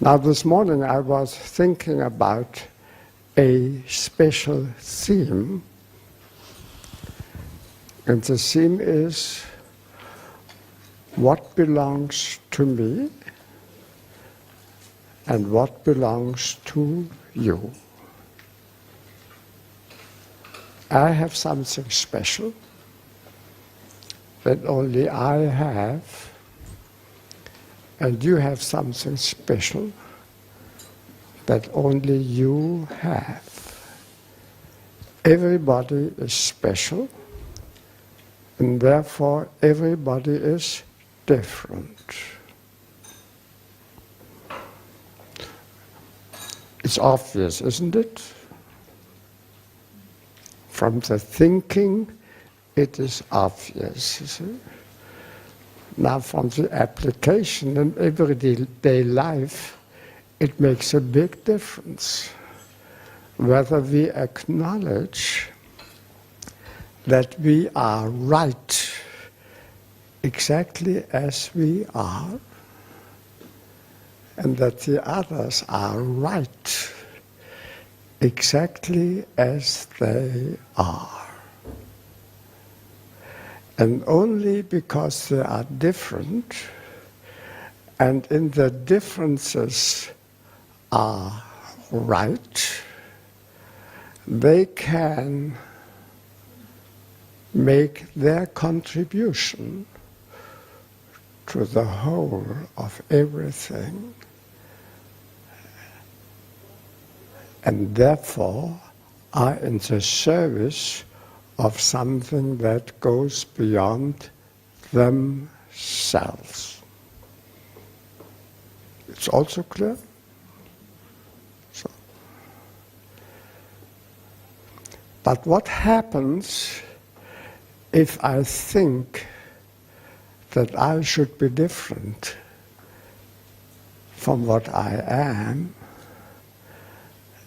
Now this morning I was thinking about a special theme, and the theme is what belongs to me and what belongs to you. I have something special that only I have, and you have something special that only you have. Everybody is special, and therefore everybody is different. It's obvious, isn't it? From the thinking, it is obvious. You see? Now from the application in everyday life, it makes a big difference whether we acknowledge that we are right exactly as we are, and that the others are right exactly as they are. And only because they are different, and in the differences are right, they can make their contribution to the whole of everything, and therefore are in the service of something that goes beyond themselves. It's also clear? So. But what happens if I think that I should be different from what I am,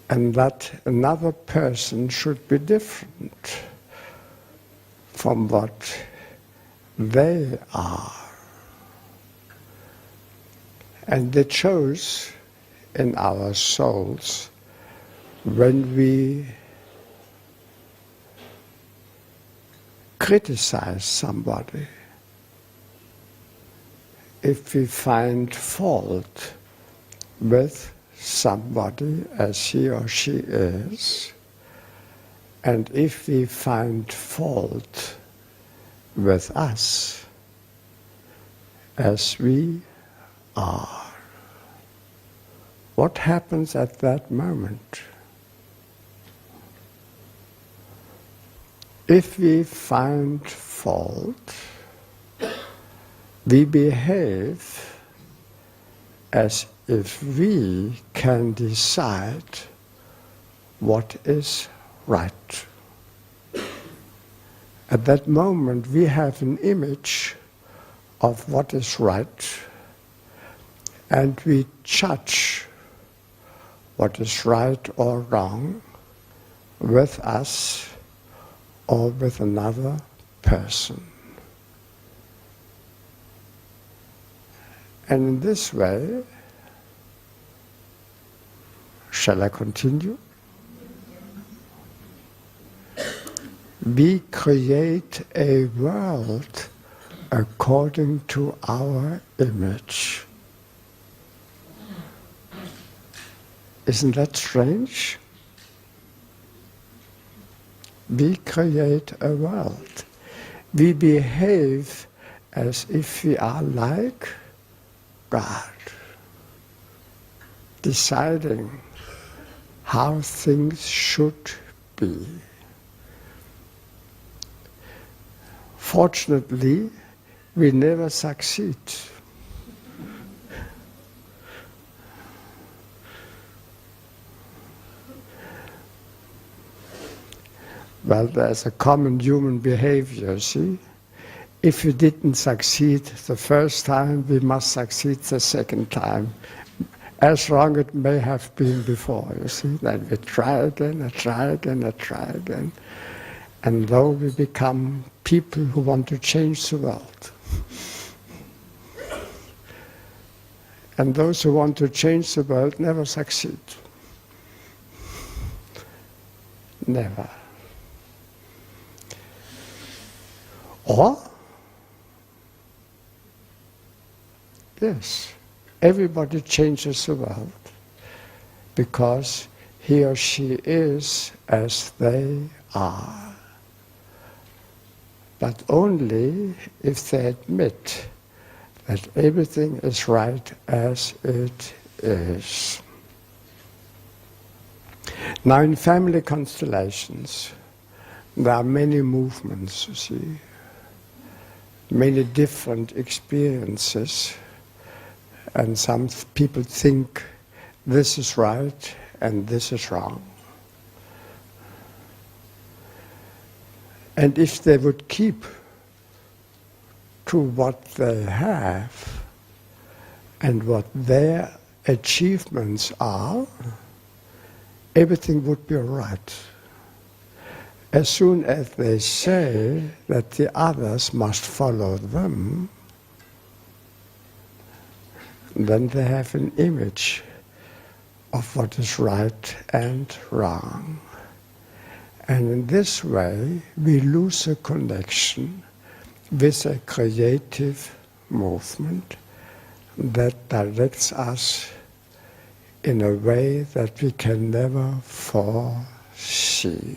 and that another person should be different from what they are? And it shows in our souls when we criticize somebody, if we find fault with somebody as he or she is, and if we find fault with us as we are, what happens at that moment? If we find fault, we behave as if we can decide what is right. At that moment, we have an image of what is right, and we judge what is right or wrong with us or with another person. And in this way, shall I continue? We create a world according to our image. Isn't that strange? We create a world. We behave as if we are like God, deciding how things should be. Fortunately, we never succeed. Well, there's a common human behavior, see? If we didn't succeed the first time, we must succeed the second time. As wrong it may have been before, you see? Then we try again, and try again, and try again. And though we become people who want to change the world. And those who want to change the world never succeed. Never. Or, yes, everybody changes the world because he or she is as they are. But only if they admit that everything is right as it is. Now in family constellations, there are many movements, you see, many different experiences, and some people think this is right and this is wrong. And if they would keep to what they have and what their achievements are, everything would be all right. As soon as they say that the others must follow them, then they have an image of what is right and wrong. And in this way, we lose a connection with a creative movement that directs us in a way that we can never foresee.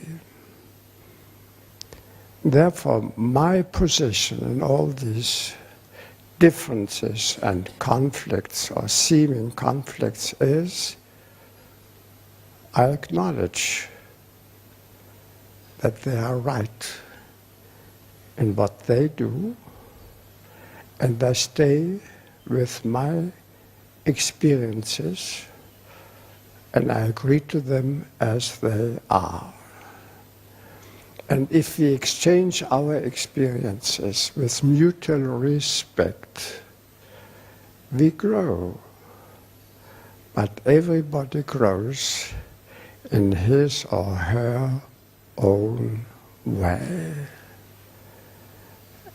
Therefore, my position in all these differences and conflicts or seeming conflicts is I acknowledge that they are right in what they do, and I stay with my experiences and I agree to them as they are. And if we exchange our experiences with mutual respect, we grow. But everybody grows in his or her own way.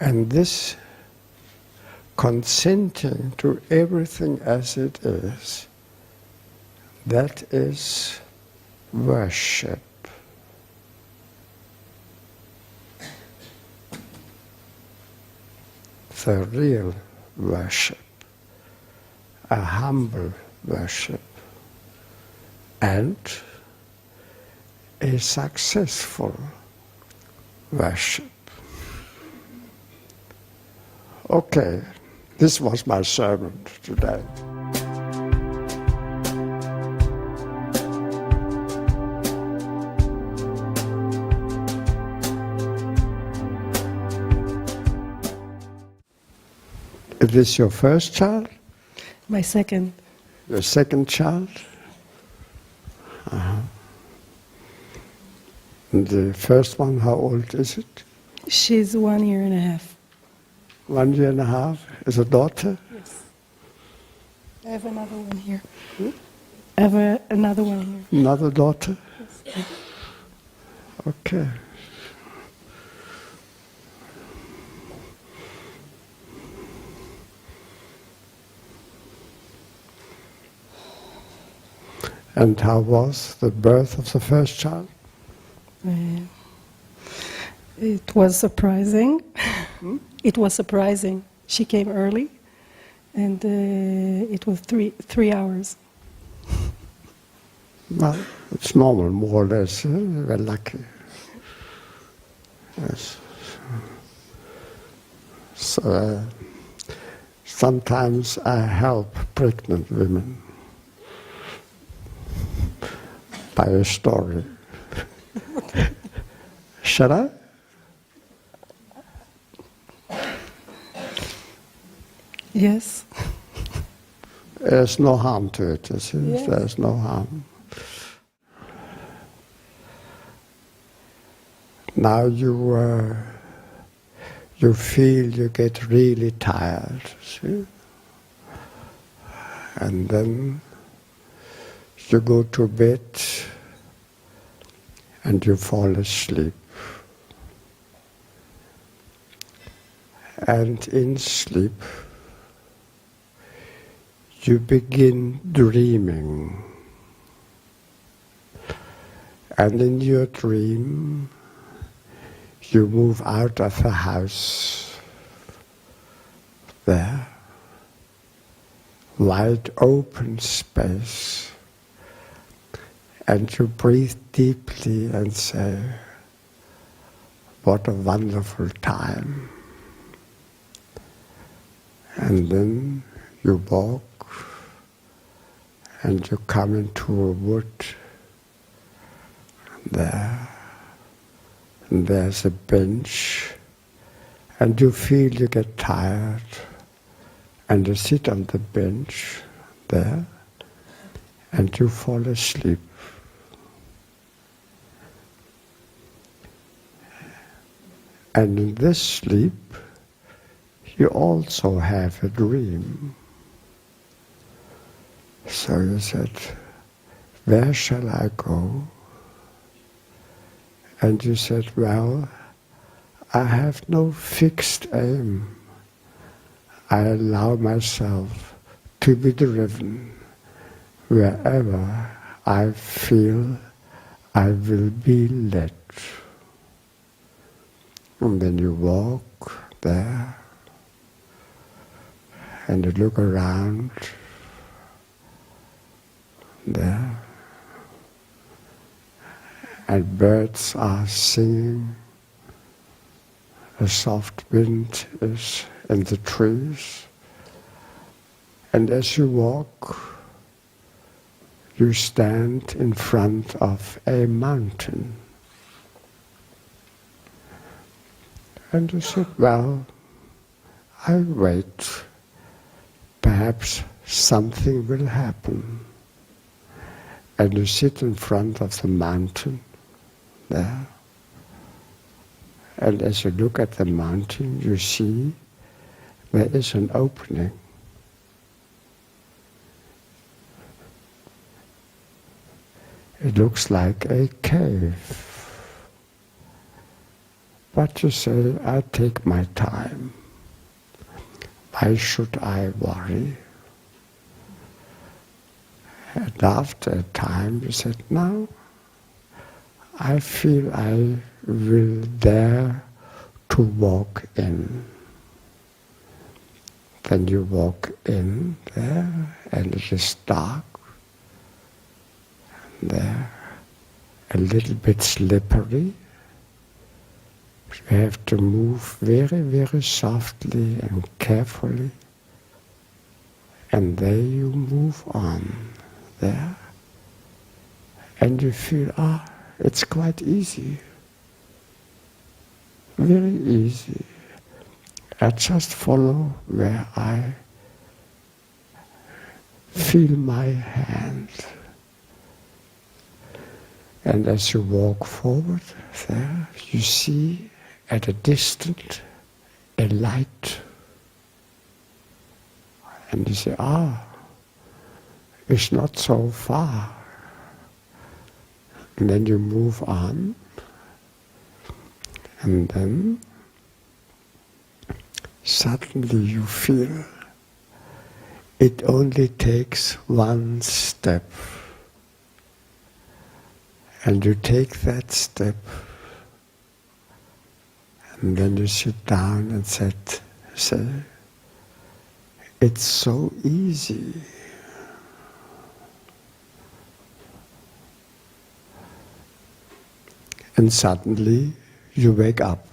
And this consenting to everything as it is, that is worship. The real worship, a humble worship, and a successful worship. Okay, this was my sermon today. Is this your first child? My second. Your second child? Uh-huh. And the first one, how old is it? She's 1 year and a half. 1 year and a half? Is a daughter? Yes. I have another one here. I have another one here. Another daughter? Yes. Okay. And how was the birth of the first child? It was surprising. It was surprising. She came early, and it was three hours. Well, it's normal, more or less. We're lucky. Yes. So sometimes I help pregnant women by a story. Shall I? Yes. There's no harm to it, you see. Yes. There's no harm. Now you feel you get really tired, see? And then you go to bed and you fall asleep. And in sleep, you begin dreaming. And in your dream, you move out of the house there, wide open space, and you breathe deeply and say, what a wonderful time. And then you walk and you come into a wood there. And there's a bench and you feel you get tired and you sit on the bench there and you fall asleep. And in this sleep, you also have a dream. So you said, where shall I go? And you said, well, I have no fixed aim. I allow myself to be driven wherever I feel I will be led. And then you walk there, and you look around there, and birds are singing, a soft wind is in the trees, and as you walk, you stand in front of a mountain. And you said, well, I wait. Perhaps something will happen. And you sit in front of the mountain there. And as you look at the mountain, you see there is an opening. It looks like a cave. But you say, I take my time. Why should I worry? And after a time you said, now I feel I will dare to walk in. Then you walk in there and it is dark. And there, a little bit slippery. You have to move very, very softly and carefully. And there you move on there. And you feel, it's quite easy. Very easy. I just follow where I feel my hand. And as you walk forward there, you see at a distance a light. And you say, it's not so far. And then you move on. And then suddenly you feel it only takes one step. And you take that step. And then you sit down and say, it's so easy. And suddenly you wake up.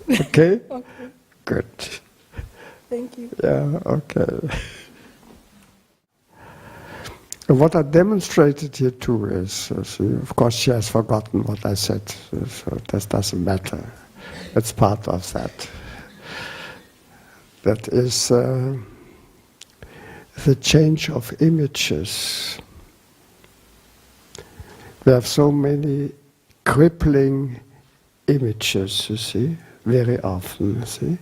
Okay? Okay. Good. Thank you. Yeah, okay. And what I demonstrated here too is, of course she has forgotten what I said, so that doesn't matter. It's part of that. That is the change of images. We have so many crippling images, you see, very often, you see.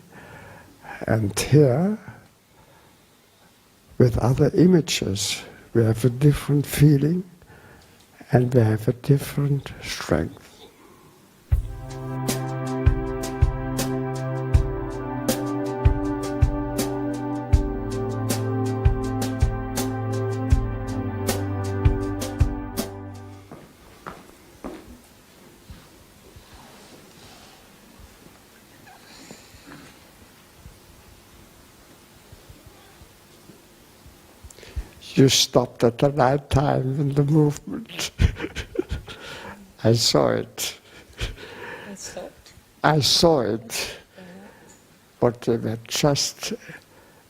And here, with other images, we have a different feeling, and we have a different strength. You stopped at the right time in the movement. I saw it. I stopped. I saw it. What they were just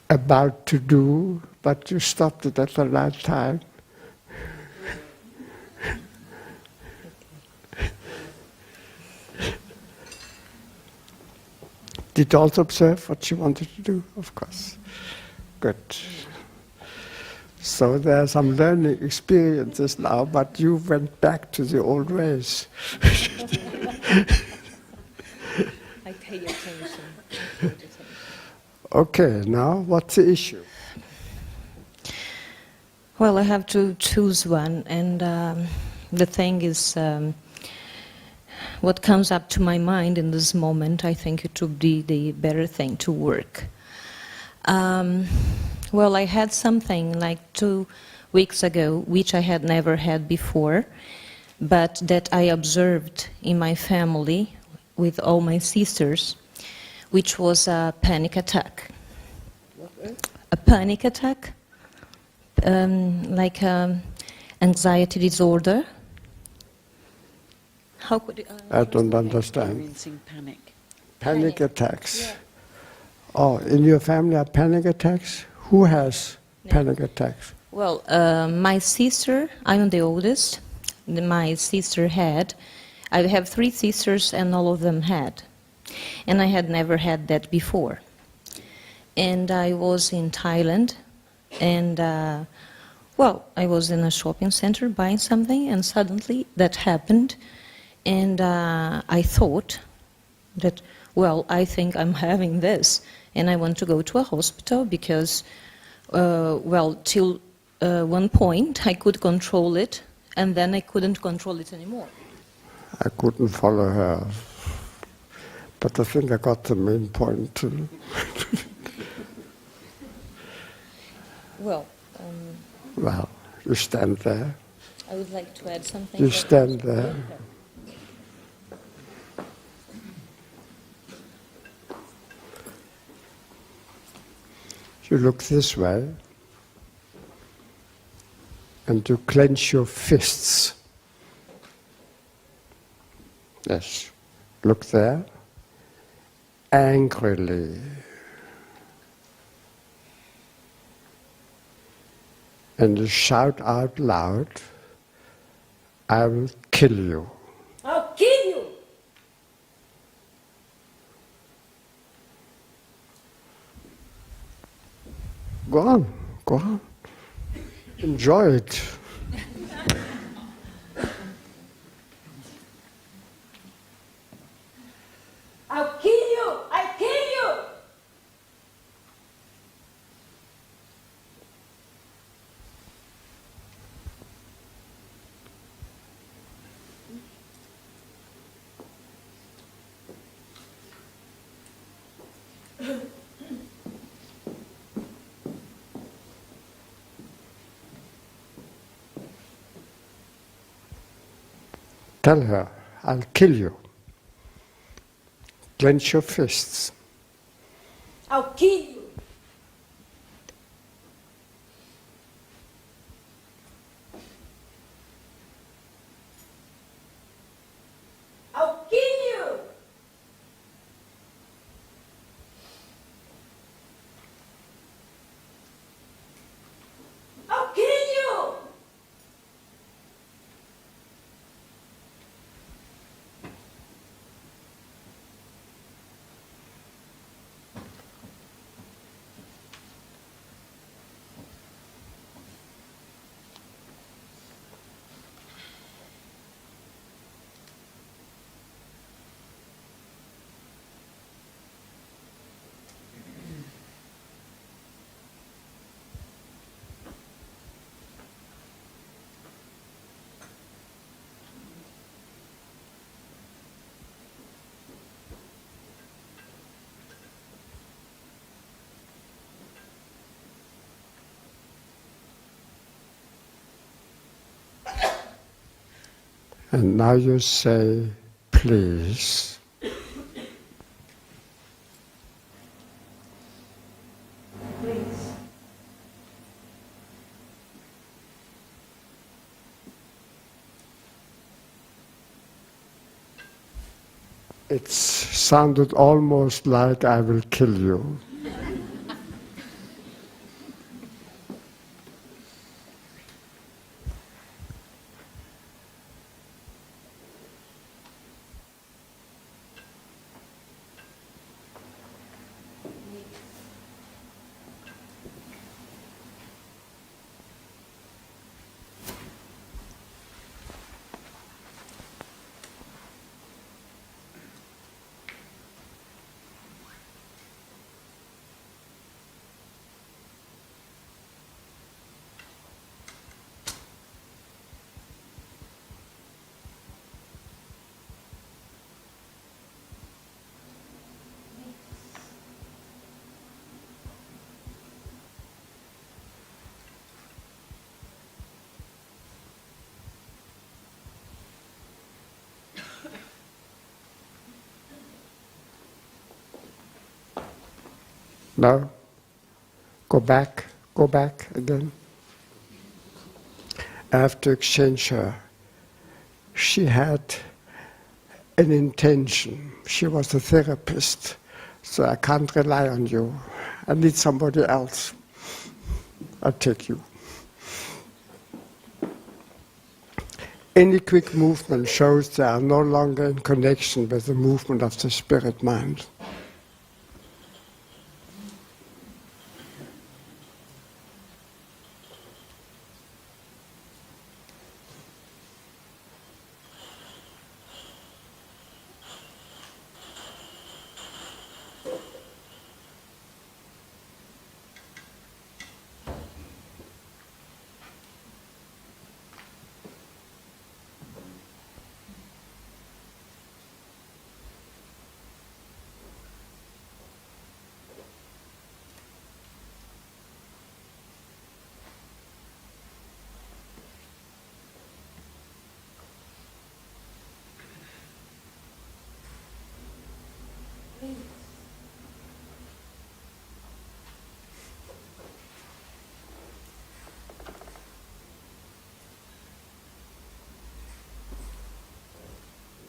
about to do, but you stopped it at the right time. Did you also observe what you wanted to do? Of course. Good. So there are some learning experiences now, but you went back to the old ways. I pay attention. Okay, now what's the issue? Well, I have to choose one, and the thing is, what comes up to my mind in this moment, I think it would be the better thing to work. Well, I had something like 2 weeks ago, which I had never had before, but that I observed in my family with all my sisters, which was a panic attack. A panic attack, like anxiety disorder. How could you, I don't understand. Experiencing panic. Panic attacks. Yeah. Oh, in your family are panic attacks? Who has panic attacks? Well, my sister, I'm the oldest, my sister had, I have 3 sisters and all of them had. And I had never had that before. And I was in Thailand, and well, I was in a shopping center buying something, and suddenly that happened. And I thought that, well, I think I'm having this, and I want to go to a hospital because, well, till one point I could control it, and then I couldn't control it anymore. I couldn't follow her, but I think I got the main point too. Well, Well, you stand there. I would like to add something. You stand there. You look this way, and you clench your fists. Yes, look there, angrily. And you shout out loud, I will kill you. I'll kill you! Go on, go on. Enjoy it. I'll kill you! I'll kill you! Tell her, I'll kill you. Clench your fists. I'll kill you! I'll kill you! I'll kill you! And now you say, please. Please. It sounded almost like I will kill you. No? Go back again. I have to exchange her. She had an intention. She was a therapist, so I can't rely on you. I need somebody else. I'll take you. Any quick movement shows they are no longer in connection with the movement of the spirit mind.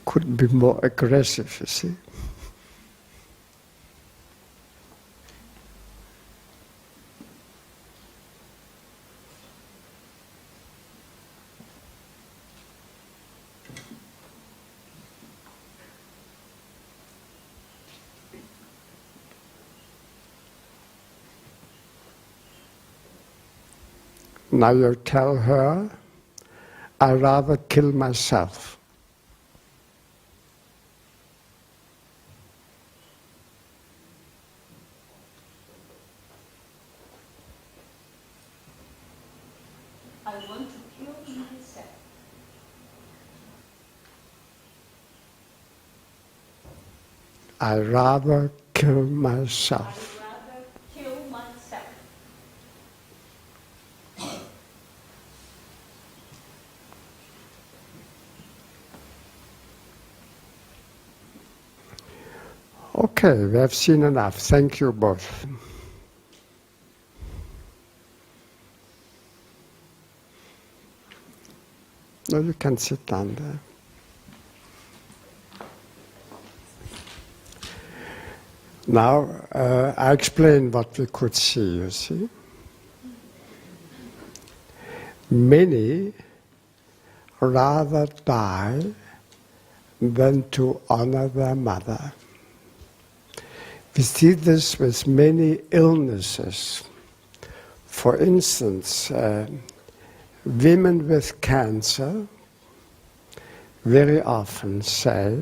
Couldn't be more aggressive, you see. Now you tell her, I'd rather kill myself. I want to kill myself. I'd rather kill myself. I'd rather kill myself. Okay, we have seen enough. Thank you both. No, you can sit down there. Now, I explain what we could see, you see. Many rather die than to honor their mother. We see this with many illnesses. For instance, women with cancer very often say,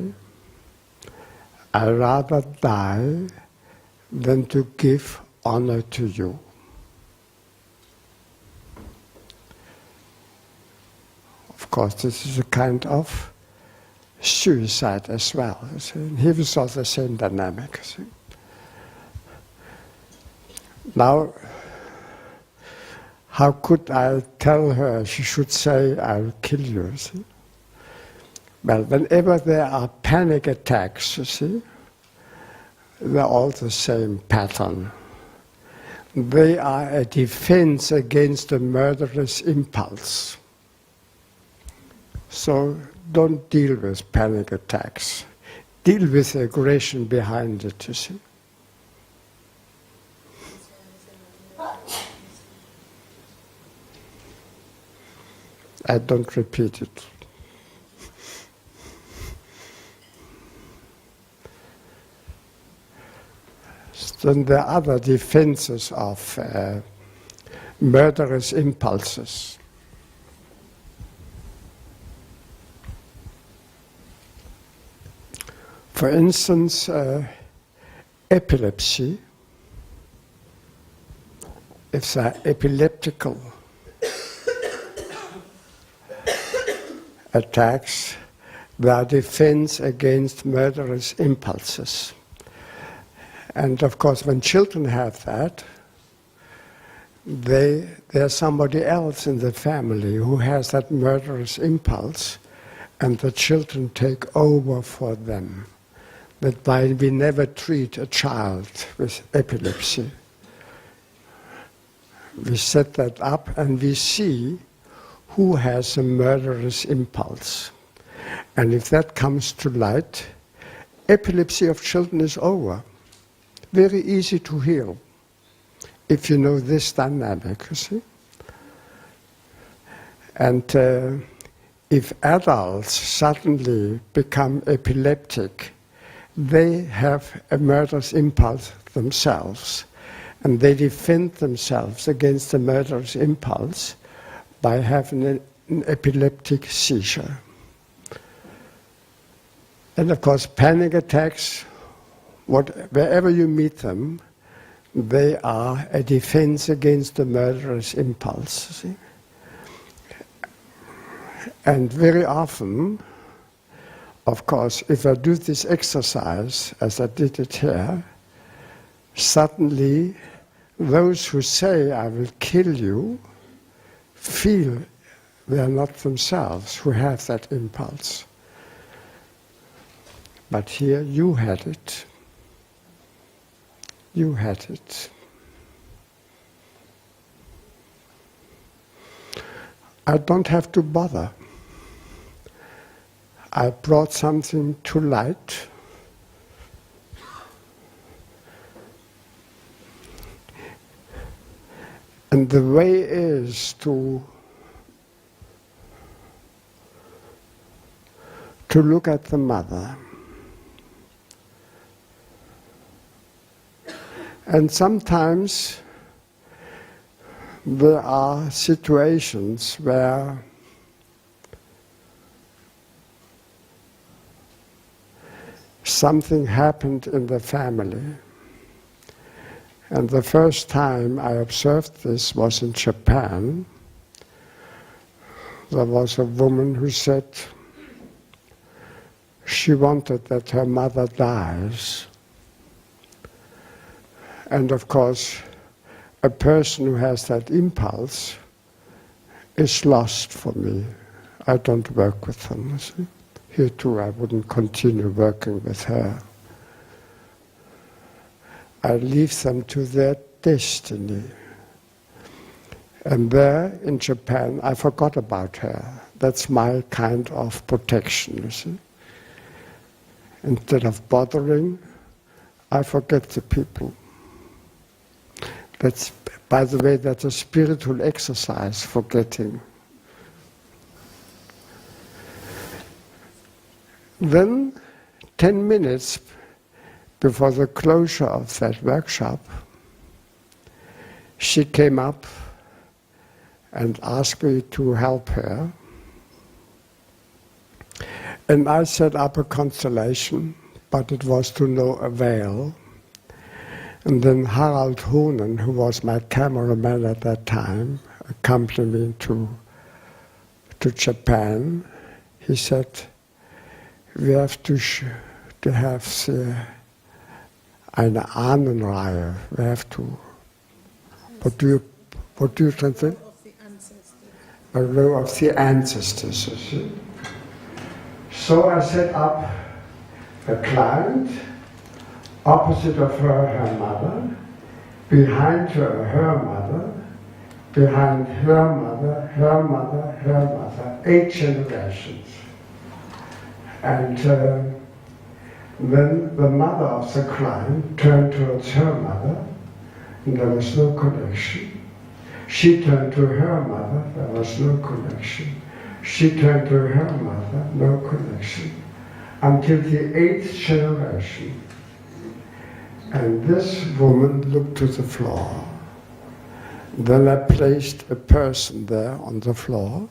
I'd rather die than to give honor to you. Of course, this is a kind of suicide as well. Here we saw the same dynamic. Now, how could I tell her she should say, I'll kill you? See? Well, whenever there are panic attacks, you see, they're all the same pattern. They are a defense against a murderous impulse. So don't deal with panic attacks. Deal with the aggression behind it, you see. I don't repeat it. Then there are other defenses of murderous impulses. For instance, epilepsy, if they're epileptical attacks, they are defense against murderous impulses. And of course, when children have that, there's somebody else in the family who has that murderous impulse, and the children take over for them. That's why we never treat a child with epilepsy. We set that up and we see who has a murderous impulse. And if that comes to light, epilepsy of children is over. Very easy to heal, if you know this dynamic, you see. And if adults suddenly become epileptic, they have a murderous impulse themselves, and they defend themselves against the murderous impulse by having an epileptic seizure. And of course, panic attacks, wherever you meet them, they are a defense against the murderous impulse. See? And very often, of course, if I do this exercise, as I did it here, suddenly those who say, I will kill you, feel they are not themselves who have that impulse. But here you had it. You had it. I don't have to bother. I brought something to light. And the way is to look at the mother. And sometimes there are situations where something happened in the family. And the first time I observed this was in Japan. There was a woman who said she wanted that her mother dies. And of course, a person who has that impulse is lost for me. I don't work with them. See? Here too, I wouldn't continue working with her. I leave them to their destiny. And there in Japan, I forgot about her. That's my kind of protection, you see. Instead of bothering, I forget the people. That's, by the way, that's a spiritual exercise, forgetting. Then, 10 minutes before the closure of that workshop, she came up and asked me to help her. And I set up a constellation, but it was to no avail. And then Harald Honen, who was my cameraman at that time, accompanied me to Japan. He said, we have to have eine Ahnenreihe. We have to, what do you translate? A row of the ancestors. So I set up a client, opposite of her, her mother, behind her, her mother, behind her mother, her mother, her mother, 8 generations. And then the mother of the client turned towards her mother, and there was no connection. She turned to her mother, there was no connection. She turned to her mother, no connection. Until the 8th generation. And this woman looked to the floor. Then I placed a person there on the floor,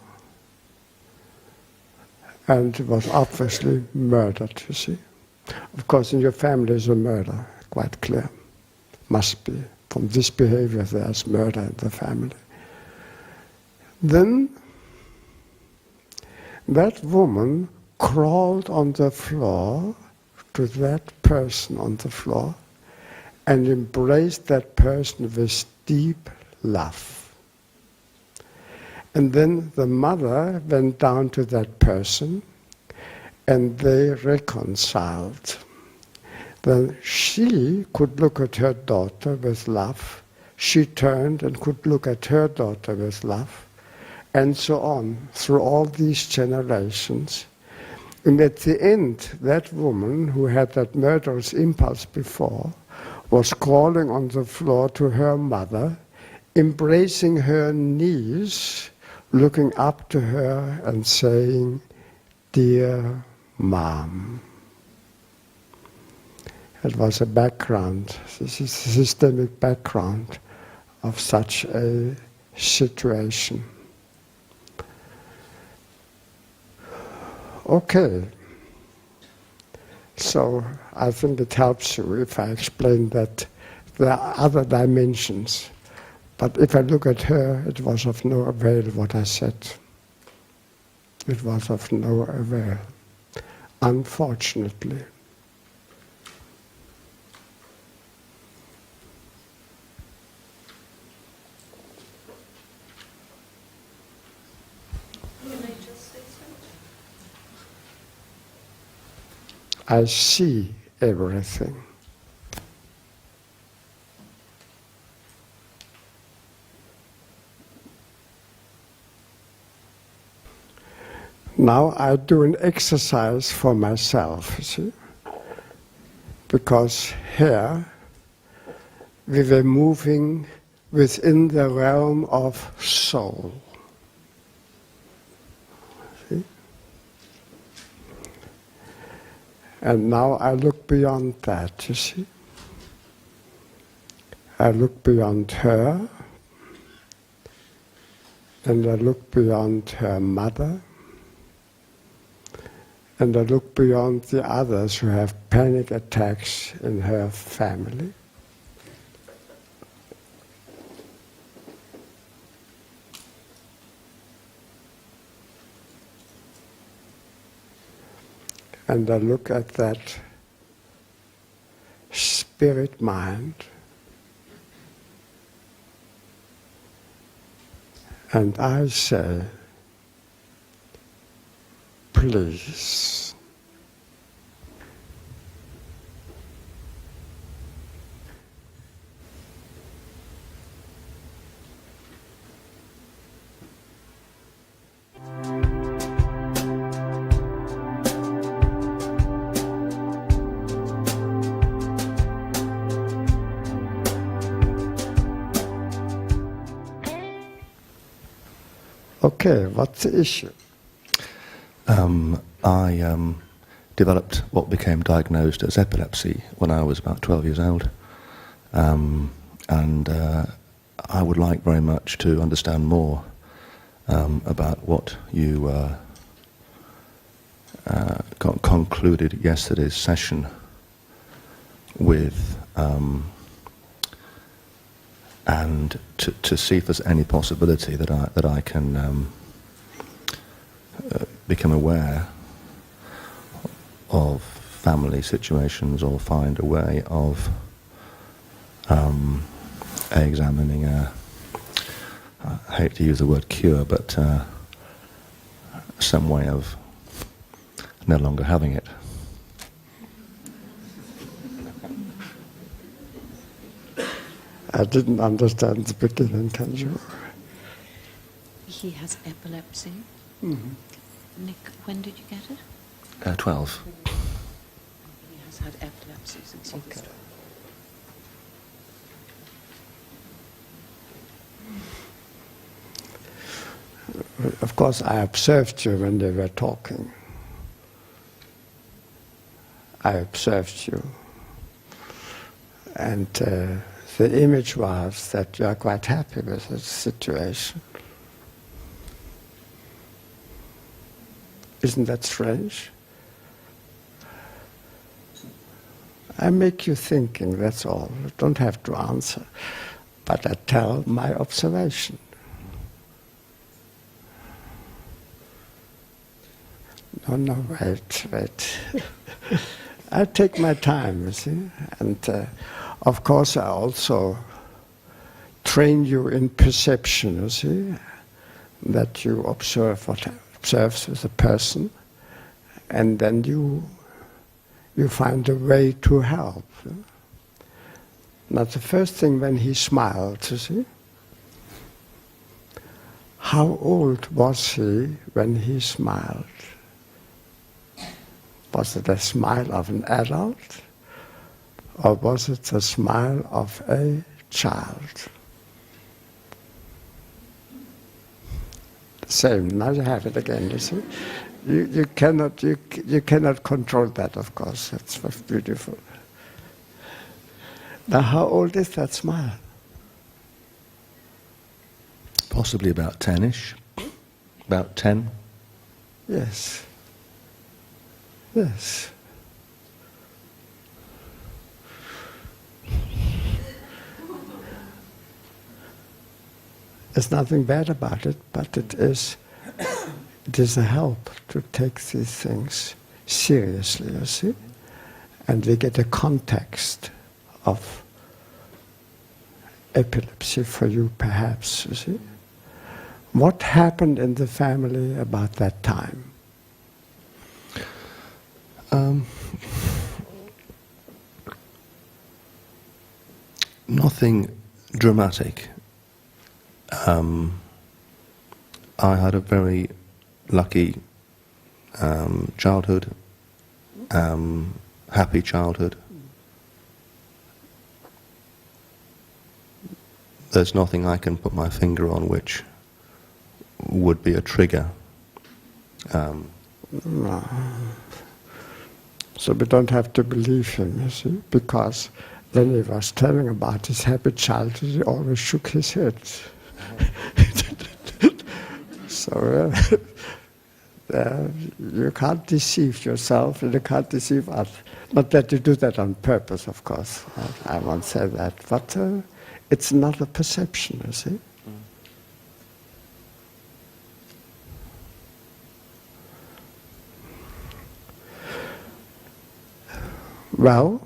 and it was obviously murdered, you see. Of course, in your family is a murder, quite clear. Must be. From this behavior, there's murder in the family. Then that woman crawled on the floor to that person on the floor and embraced that person with deep love. And then the mother went down to that person and they reconciled. Then she could look at her daughter with love. She turned and could look at her daughter with love. And so on, through all these generations. And at the end, that woman who had that murderous impulse before was crawling on the floor to her mother, embracing her knees, looking up to her and saying, "Dear Mom." It was a background, this is the systemic background of such a situation. Okay, so I think it helps you if I explain that there are other dimensions. But if I look at her, it was of no avail what I said. It was of no avail, unfortunately. I see everything. Now I do an exercise for myself, you see, because here we were moving within the realm of soul. See? And now I look beyond that, you see. I look beyond her, and I look beyond her mother, and I look beyond the others who have panic attacks in her family. And I look at that spirit mind, and I say, please. Okay, what's the issue? I developed what became diagnosed as epilepsy when I was about 12 years old. And I would like very much to understand more about what you concluded yesterday's session with, and to see if there's any possibility that I can become aware of family situations or find a way of examining I hate to use the word cure, but some way of no longer having it. I didn't understand the beginning, can you? He has epilepsy. Nick, when did you get it? 12. He has had epilepsy since he was 12. Of course, I observed you when they were talking. I observed you. And the image was that you are quite happy with the situation. Isn't that strange? I make you thinking, that's all. You don't have to answer. But I tell my observation. No, wait. I take my time, you see. And of course I also train you in perception, you see. That you observe what observes with a person, and then you find a way to help. Now the first thing when he smiled, you see, how old was he when he smiled? Was it a smile of an adult, or was it the smile of a child? Same. Now you have it again. You see, you cannot control that. Of course, that's what's beautiful. Now, how old is that smile? Possibly about 10-ish. About 10. Yes. Yes. There's nothing bad about it, but it is a help to take these things seriously, you see. And we get a context of epilepsy for you, perhaps, you see. What happened in the family about that time? Nothing dramatic. I had a very lucky childhood, happy childhood. There's nothing I can put my finger on which would be a trigger. No. So we don't have to believe him, you see, because when he was telling about his happy childhood, he always shook his head. So you can't deceive yourself and you can't deceive others. Not that you do that on purpose, of course. I won't say that. But it's not a perception, you see. Well,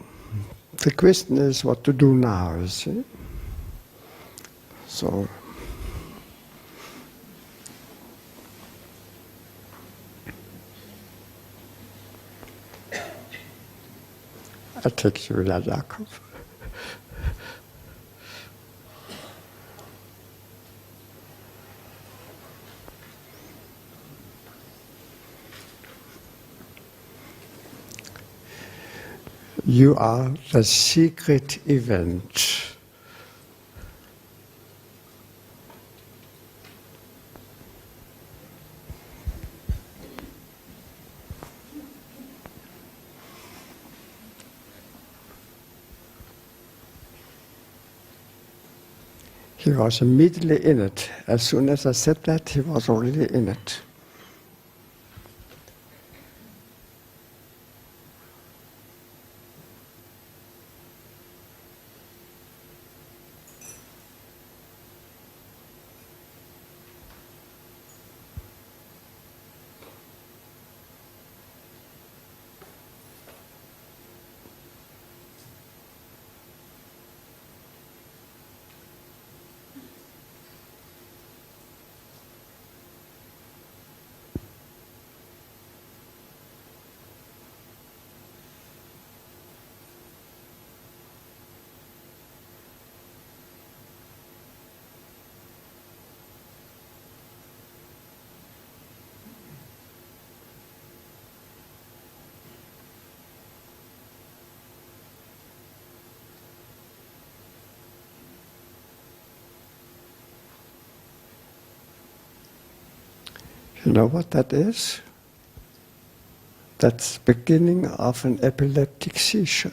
the question is what to do now, you see. So, I take you, Jakob. You are the secret event. He was immediately in it. As soon as I said that, he was already in it. You know what that is? That's the beginning of an epileptic seizure.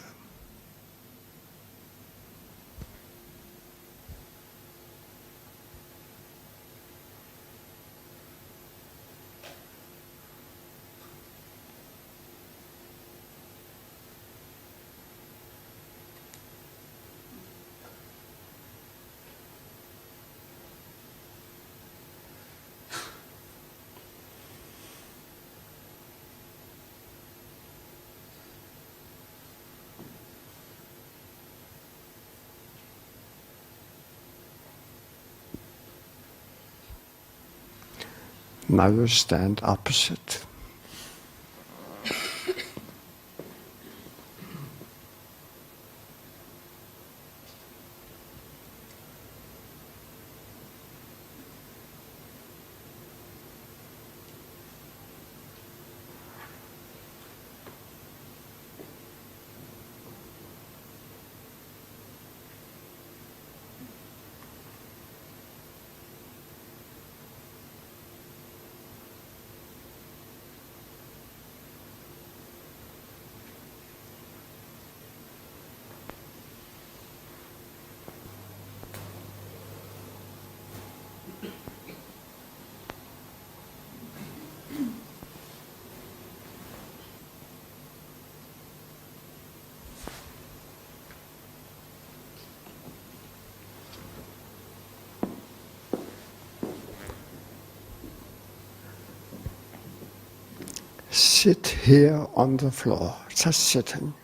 Now you stand opposite. Sit here on the floor, just sitting.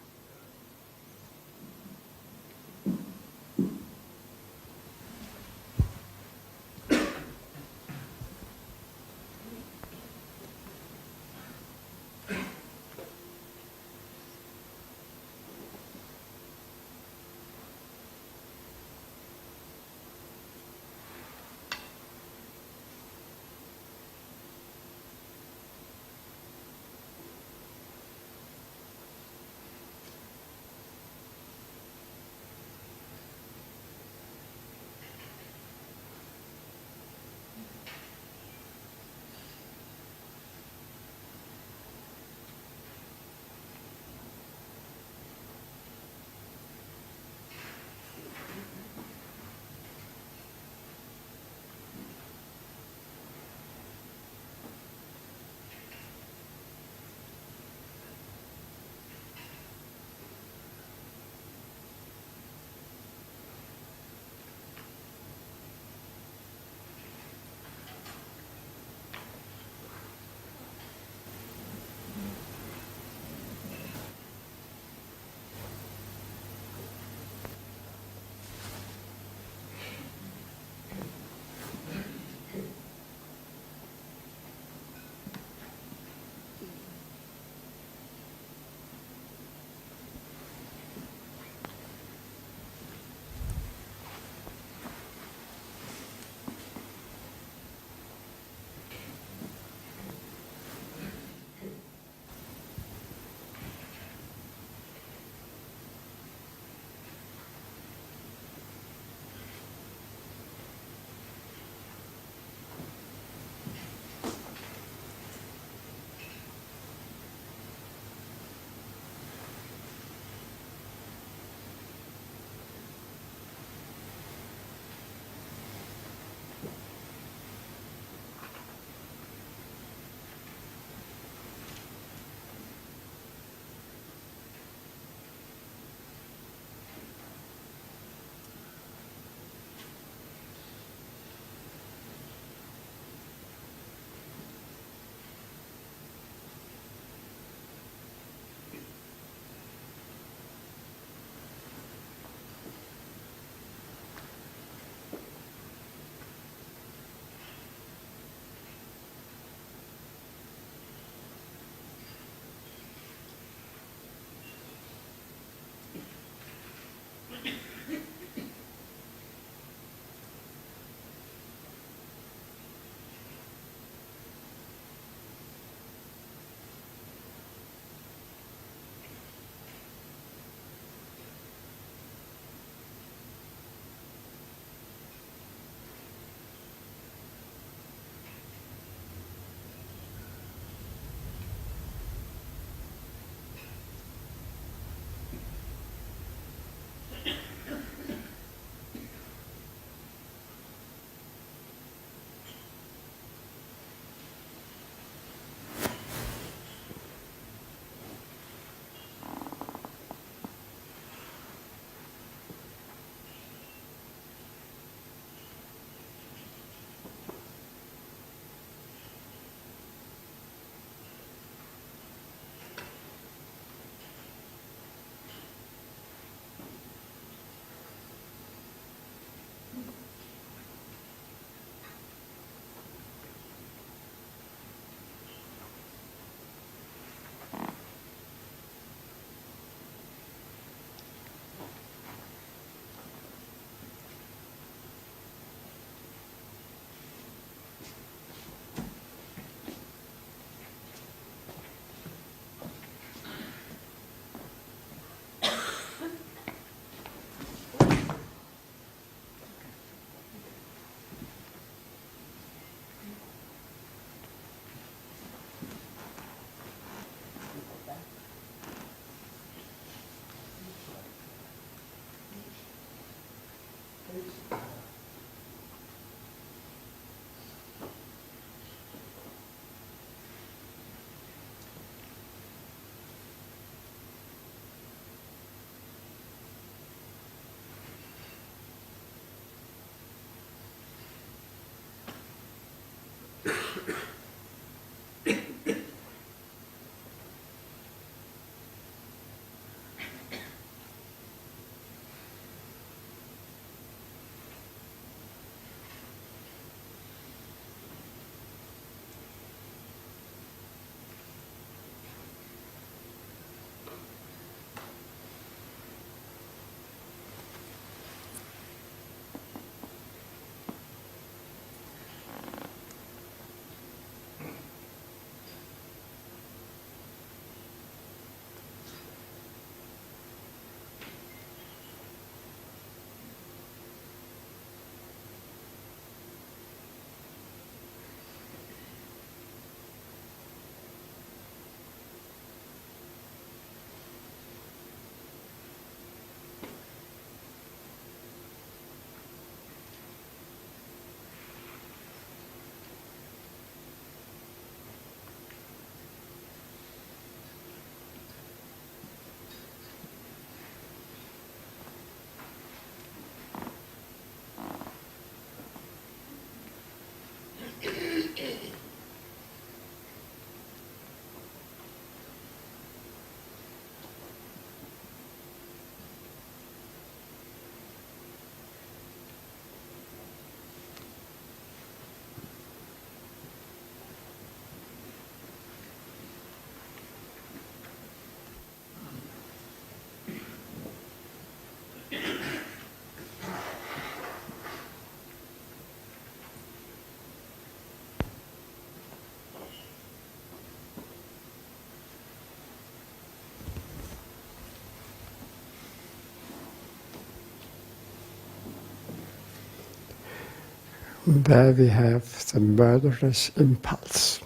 There we have the murderous impulse.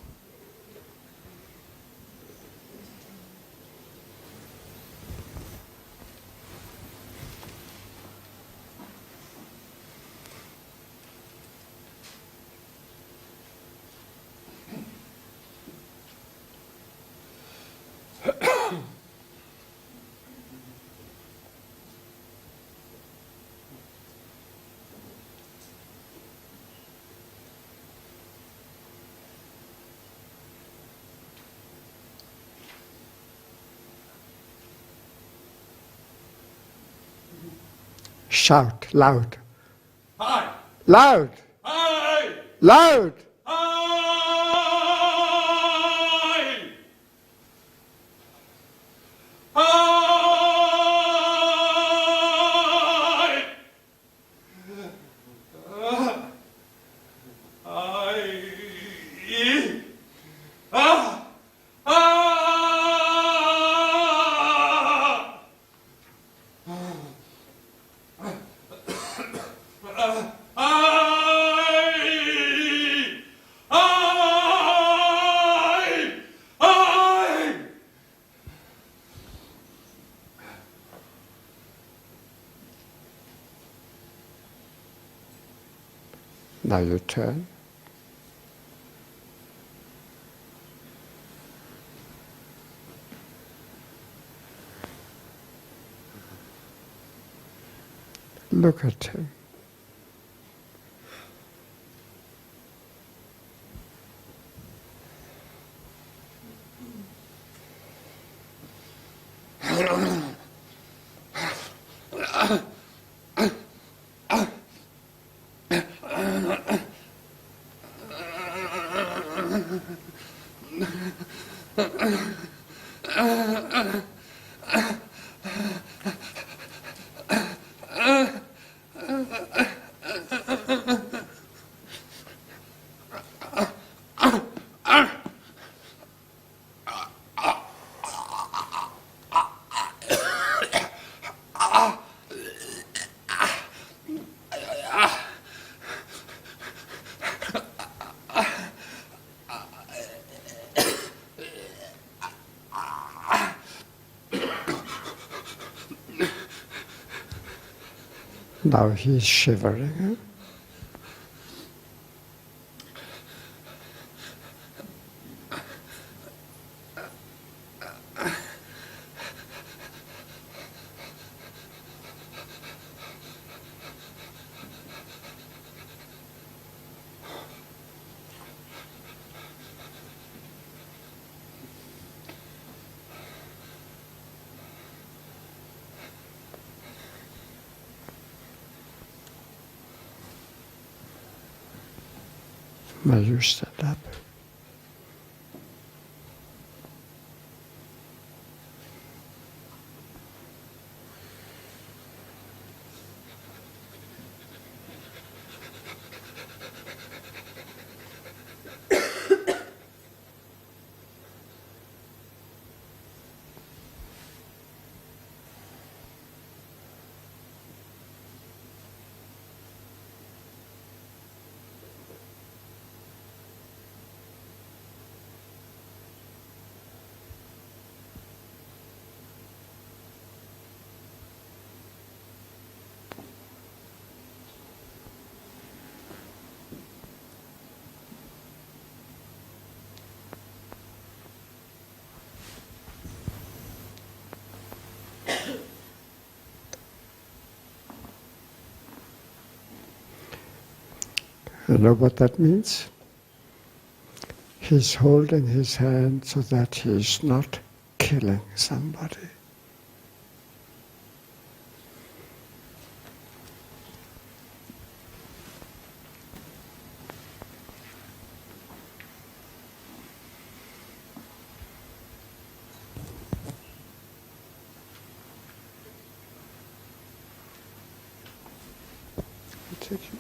Shout loud. Hi! Loud! Hi! Loud! Hi! Hi! Now you turn. Look at him. Now he's shivering. Now you stand up. You know what that means? He's holding his hand so that he's not killing somebody. Take you.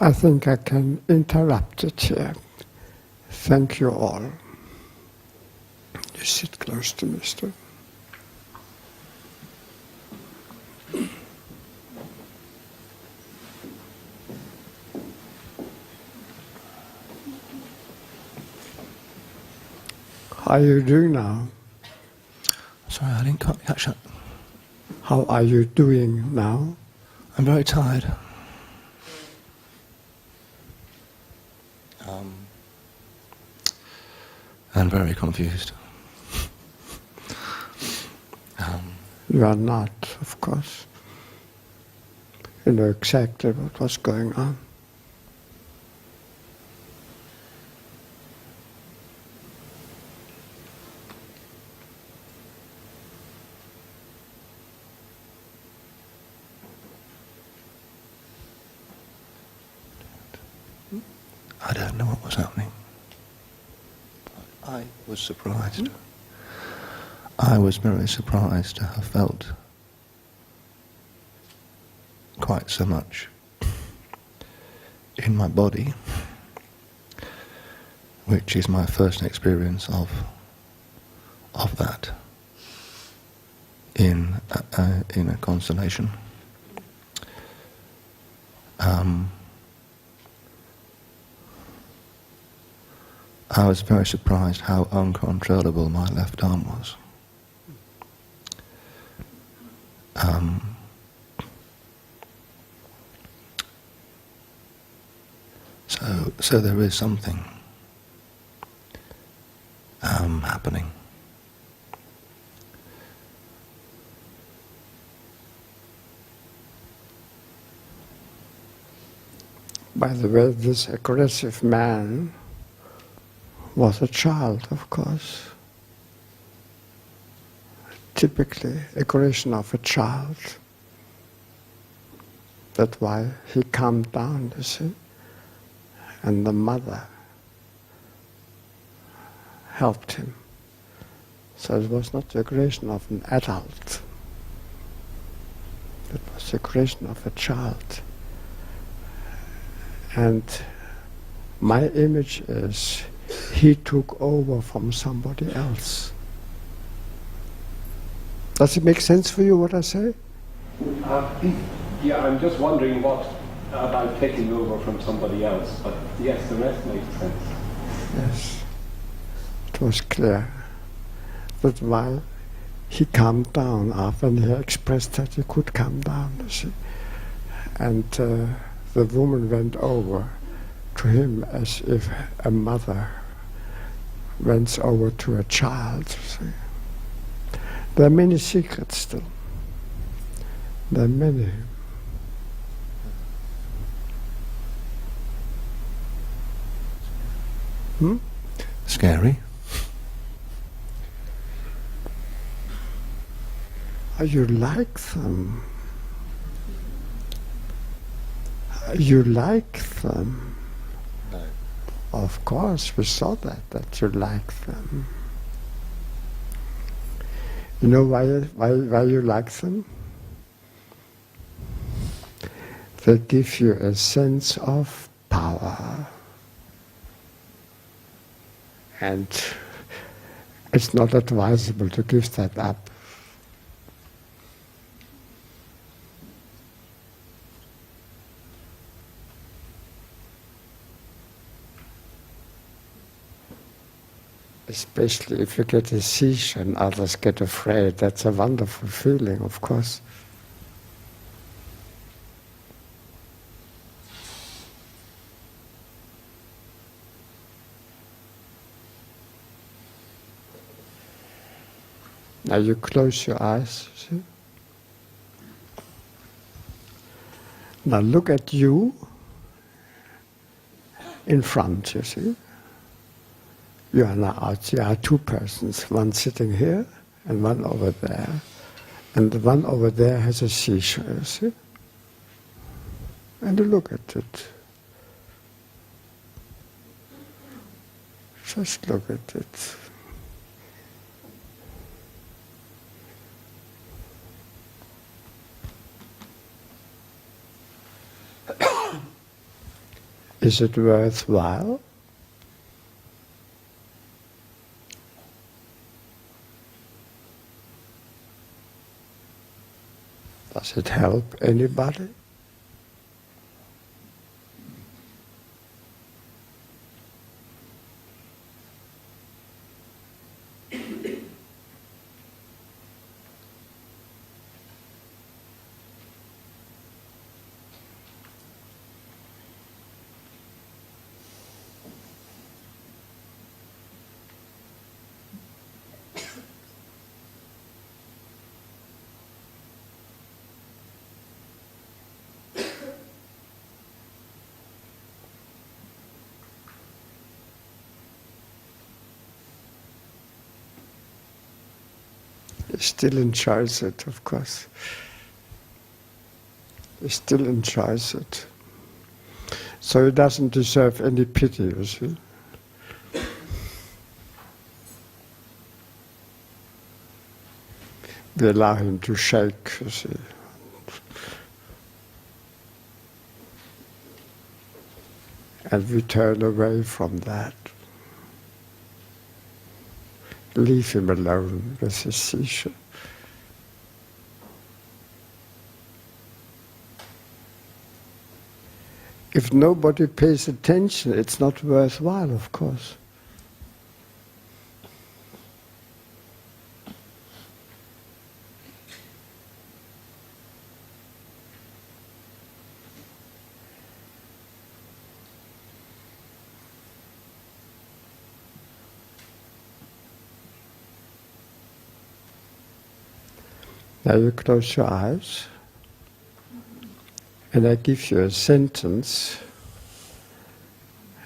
I think I can interrupt it here. Thank you all. You sit close to me, Stu. How are you doing now? Sorry, I didn't quite catch that. How are you doing now? I'm very tired. And very confused. You are not, of course. You know exactly what was going on. I don't know what was happening. I was surprised. I was very surprised to have felt quite so much in my body, which is my first experience of that in a constellation. I was very surprised how uncontrollable my left arm was. So there is something happening. By the way, this aggressive man was a child, of course. Typically, aggression of a child. That's why he calmed down, you see. And the mother helped him. So it was not the aggression of an adult. It was the aggression of a child. And my image is he took over from somebody else. Does it make sense for you what I say? Yeah, I'm just wondering what about taking over from somebody else, but yes, the rest makes sense. Yes, it was clear. That's why he calmed down after he expressed that he could calm down, you see. And the woman went over to him as if a mother went over to a child, you see. There are many secrets still. There are many. Scary. You like them. You like them. No. Of course, we saw that you like them. You know why you like them? They give you a sense of power. And it's not advisable to give that up. Especially if you get a seizure and others get afraid. That's a wonderful feeling, of course. Now you close your eyes, see? Now look at you in front, you see? You are now out, you are two persons, one sitting here and one over there. And the one over there has a seizure, you see? And you look at it. Just look at it. Is it worthwhile? Does it help anybody? He still enjoys it, of course. He still enjoys it. So he doesn't deserve any pity, you see. We allow him to shake, you see. And we turn away from that. Leave him alone with his seizure. If nobody pays attention, it's not worthwhile, of course. Now you close your eyes, and I give you a sentence,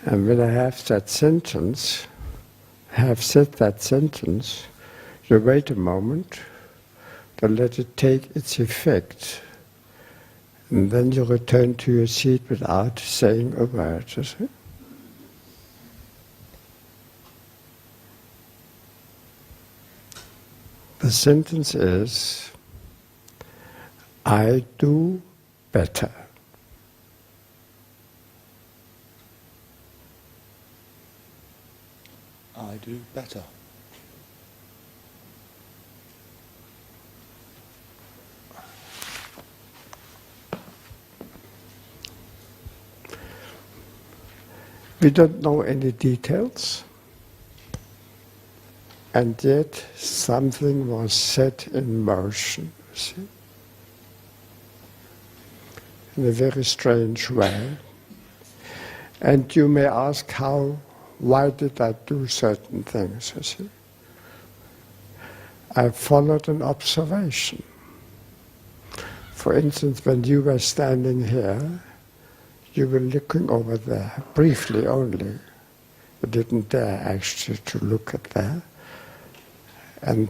and when I have that sentence, have said that sentence, you wait a moment to let it take its effect, and then you return to your seat without saying a word. You see? The sentence is, I do better. I do better. We don't know any details, and yet something was set in motion, you see, in a very strange way. And you may ask why did I do certain things, you see? I followed an observation. For instance, when you were standing here, you were looking over there, briefly only. You didn't dare actually to look at there. And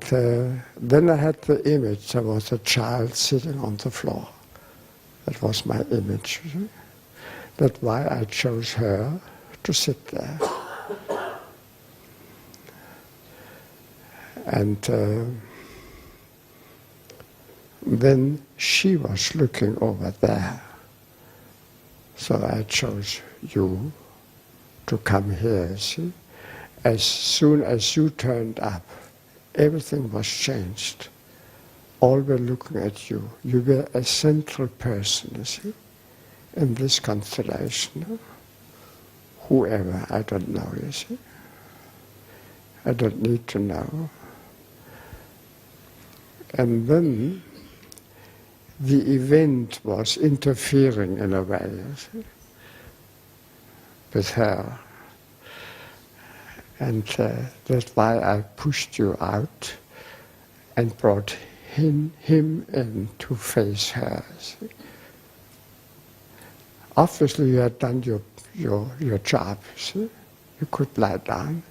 then I had the image, there was a child sitting on the floor. That was my image. You see? That's why I chose her to sit there. And then she was looking over there. So I chose you to come here, see? As soon as you turned up, everything was changed. All were looking at you. You were a central person, you see, in this constellation. Whoever, I don't know, you see. I don't need to know. And then the event was interfering in a way, you see, with her. And that's why I pushed you out and brought him in to face her. See? Obviously you had done your job, see? You could lie down.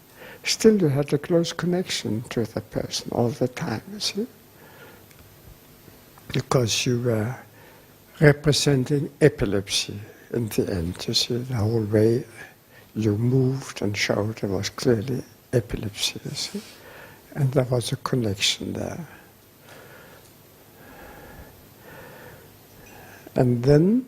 Still you had a close connection to the person all the time, you see? Because you were representing epilepsy in the end, you see, the whole way you moved and showed there was clearly epilepsy, you see, and there was a connection there. And then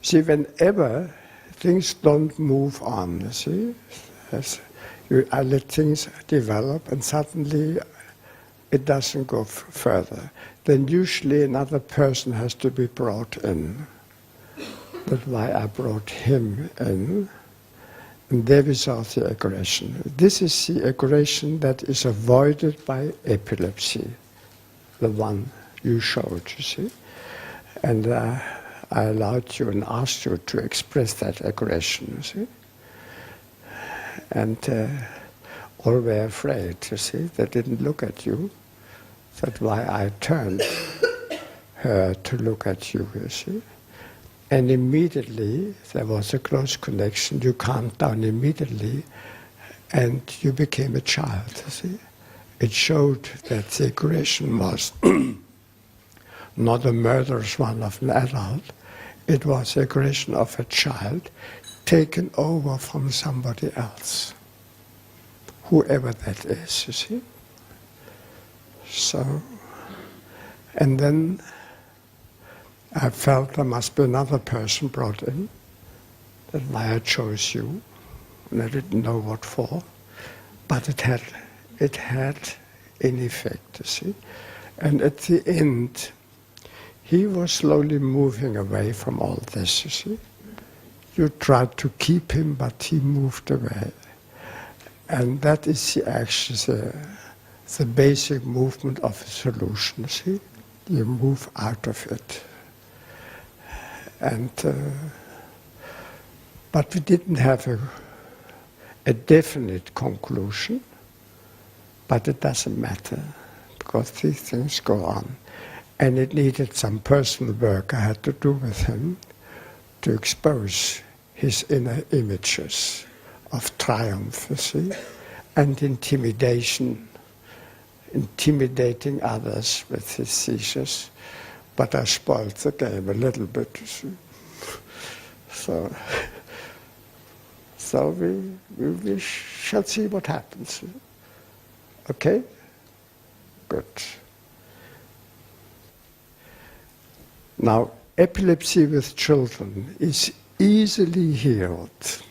See, whenever things don't move on, you see, I let things develop and suddenly it doesn't go further, then usually another person has to be brought in. That's why I brought him in. And there we saw the aggression. This is the aggression that is avoided by epilepsy, the one you showed, you see. And I allowed you and asked you to express that aggression, you see. And all were afraid, you see. They didn't look at you. That's why I turned her to look at you, you see. And immediately there was a close connection. You calmed down immediately and you became a child, you see. It showed that the aggression was not a murderous one of an adult. It was the aggression of a child taken over from somebody else, whoever that is, you see. So, and then I felt there must be another person brought in. That's why I chose you, and I didn't know what for, but it had an effect, you see. And at the end, he was slowly moving away from all this, you see. You tried to keep him, but he moved away. And that is the action, the basic movement of a solution, you see. You move out of it. And but we didn't have a definite conclusion, but it doesn't matter, because these things go on. And it needed some personal work I had to do with him to expose his inner images of triumph, you see, and intimidation, intimidating others with his seizures. But I spoiled the game a little bit, you see. So we shall see what happens. Okay? Good. Now, epilepsy with children is easily healed,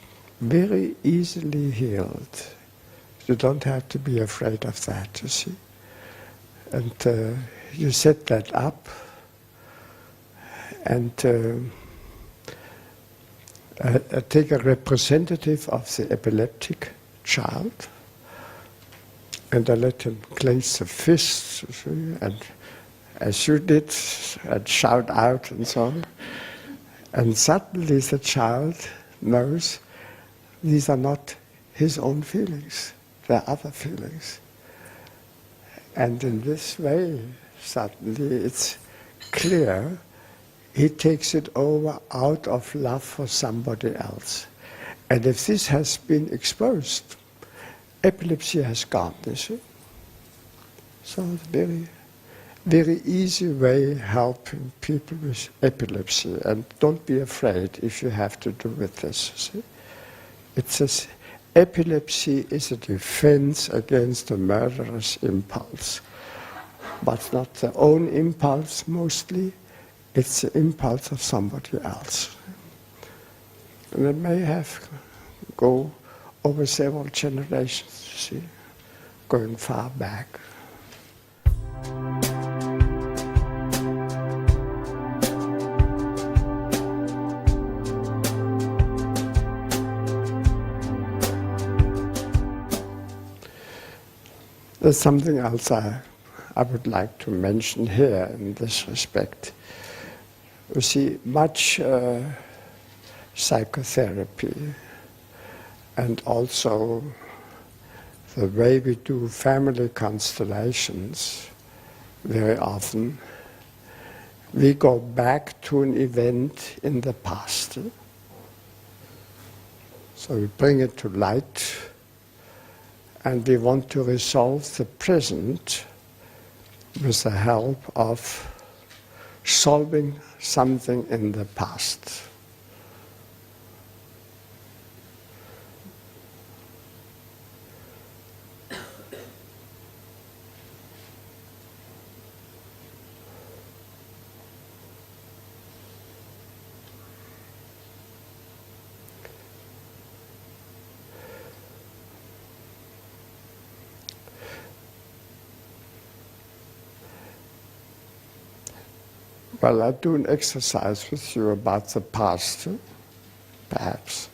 very easily healed. You don't have to be afraid of that, you see. And you set that up, and I take a representative of the epileptic child, and I let him clench the fists, you see, and as you did, and shout out and so on. And suddenly the child knows these are not his own feelings, they're other feelings. And in this way, suddenly it's clear he takes it over out of love for somebody else. And if this has been exposed, epilepsy has gone, you see. So it's very, very easy way helping people with epilepsy. And don't be afraid if you have to do with this, you see. It says epilepsy is a defense against the murderous impulse. But not their own impulse mostly, it's the impulse of somebody else. And it may have go over several generations, you see, going far back. There's something else I would like to mention here in this respect. You see, much psychotherapy and also the way we do family constellations, very often, we go back to an event in the past. So we bring it to light, and we want to resolve the present with the help of solving something in the past. Well, I'll do an exercise with you about the past, perhaps,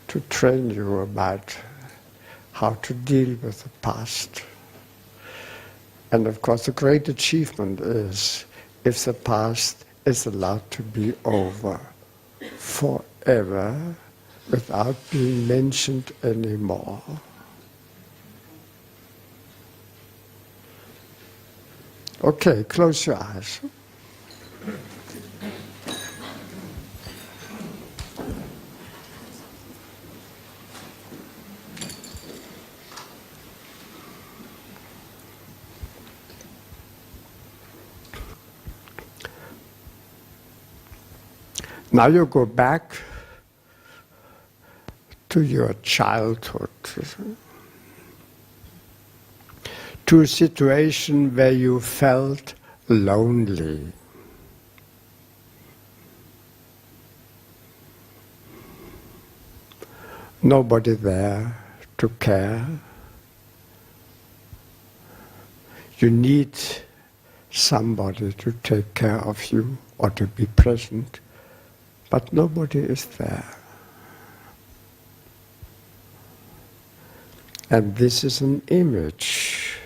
to train you about how to deal with the past. And of course, the great achievement is if the past is allowed to be over forever without being mentioned anymore. Okay, close your eyes. Now you go back to your childhood, to a situation where you felt lonely. Nobody there to care. You need somebody to take care of you or to be present, but nobody is there. And this is an image.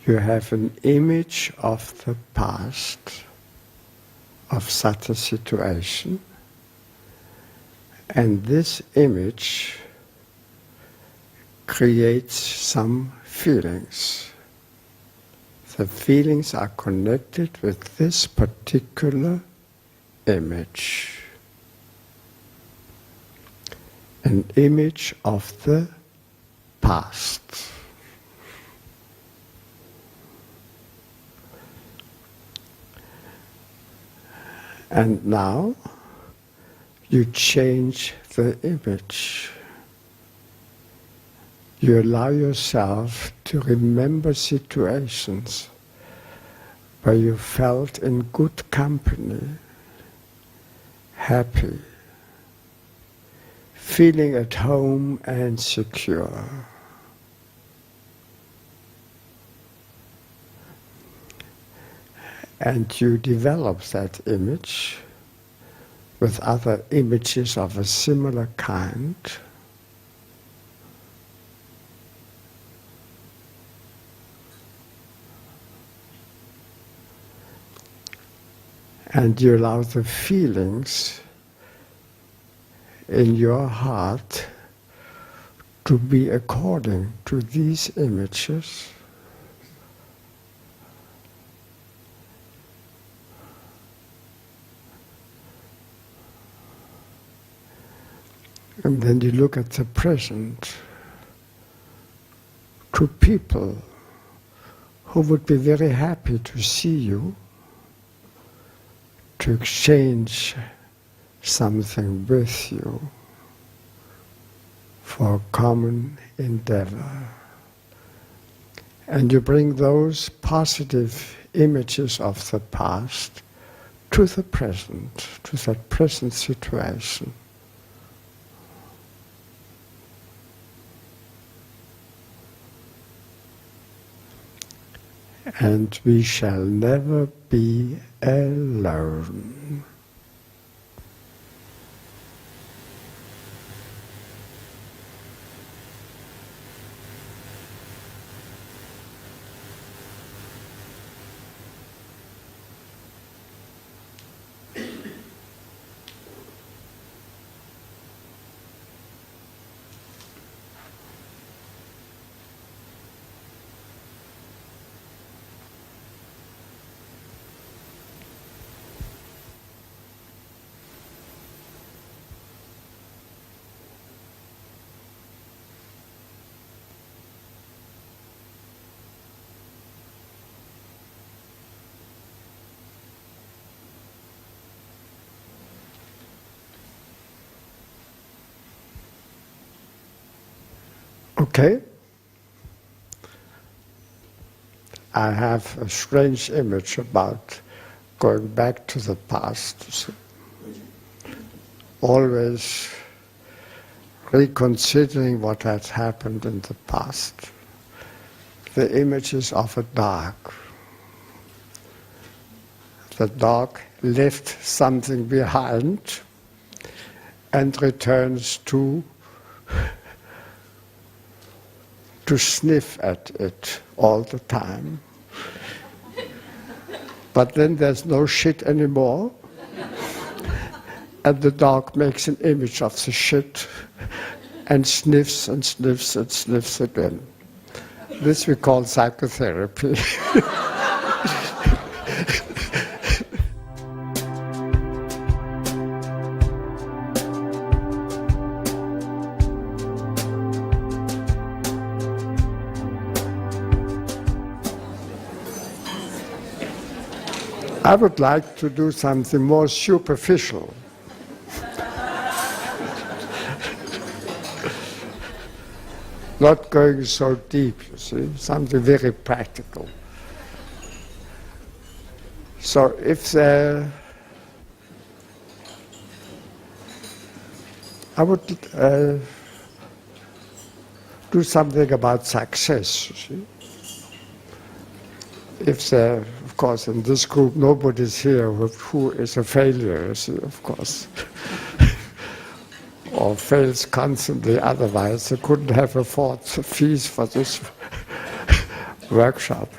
You have an image of the past, of such a situation, and this image creates some feelings. The feelings are connected with this particular image. An image of the past. And now you change the image. You allow yourself to remember situations where you felt in good company, happy, feeling at home and secure. And you develop that image with other images of a similar kind. And you allow the feelings in your heart to be according to these images. And then you look at the present, to people who would be very happy to see you, to exchange something with you for a common endeavor. And you bring those positive images of the past to the present, to that present situation. And we shall never be alone. Okay? I have a strange image about going back to the past. Always reconsidering what had happened in the past. The images of a dark. the dog left something behind and returns to sniff at it all the time. But then there's no shit anymore, and the dog makes an image of the shit and sniffs and sniffs and sniffs again. This we call psychotherapy. I would like to do something more superficial. Not going so deep, you see, something very practical. So if I would do something about success, you see. If there, of course, in this group, nobody's here who is a failure, you see, of course, or fails constantly, otherwise they couldn't have afforded the fees for this workshop.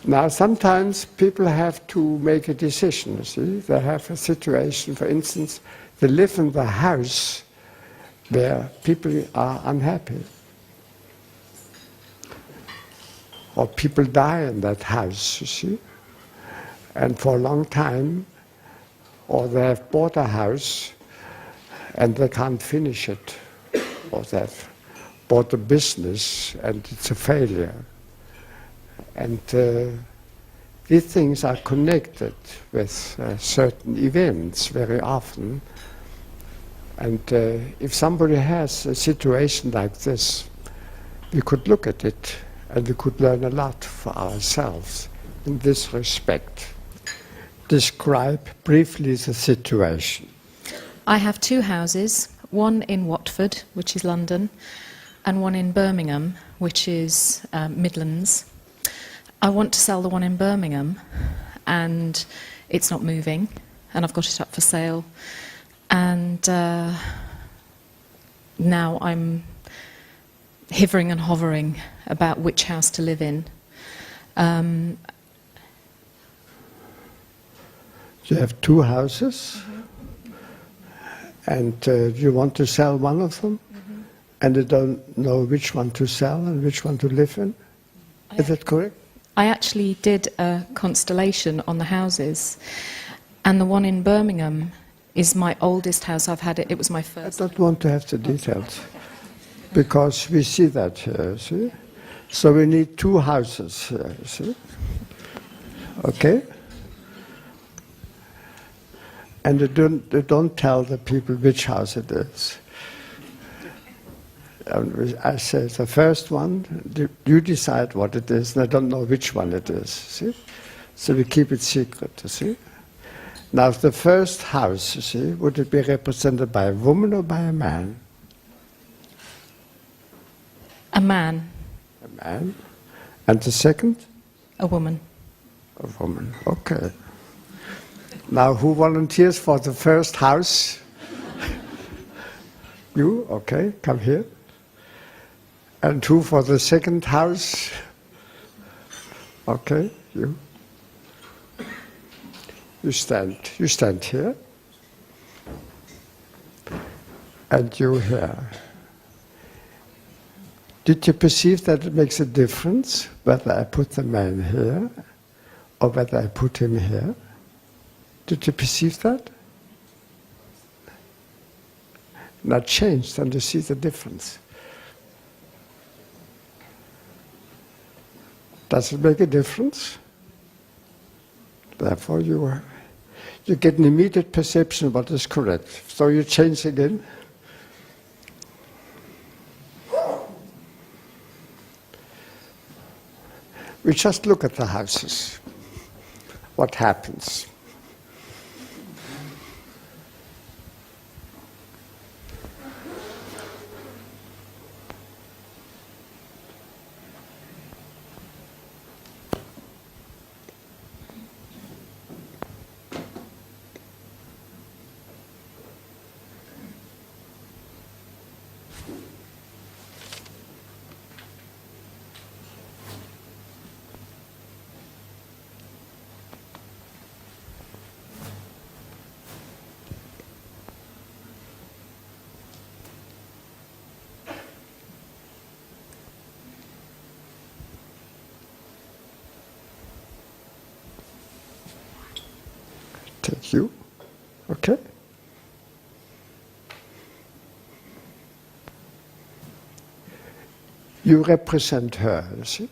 Now, sometimes people have to make a decision, you see. They have a situation, for instance, they live in the house where people are unhappy. Or people die in that house, you see. And for a long time, or they have bought a house and they can't finish it. Or they've bought a business and it's a failure. And these things are connected with certain events very often. And if somebody has a situation like this, we could look at it and we could learn a lot for ourselves in this respect. Describe briefly the situation. I have two houses, one in Watford, which is London, and one in Birmingham, which is Midlands. I want to sell the one in Birmingham, and it's not moving, and I've got it up for sale. And now I'm hivering and hovering about which house to live in. You have two houses, and you want to sell one of them, and you don't know which one to sell and which one to live in? Is that correct? I actually did a constellation on the houses, and the one in Birmingham is my oldest house. I've had it, it was my first. I don't want to have the details, because we see that here, see? So we need two houses here, see? Okay? And you don't tell the people which house it is. I say the first one, you decide what it is, and I don't know which one it is, see? So we keep it secret, you see? Now the first house, you see, would it be represented by a woman or by a man? A man. A man. And the second? A woman. A woman, okay. Now, who volunteers for the first house? You? Okay, come here. And who for the second house? Okay, you. You stand here. And you here. Did you perceive that it makes a difference whether I put the man here or whether I put him here? Did you perceive that? Now change, then you see the difference. Does it make a difference? Therefore you get an immediate perception of what is correct. So you change again. We just look at the houses. What happens? Take you. Okay? You represent her, you see?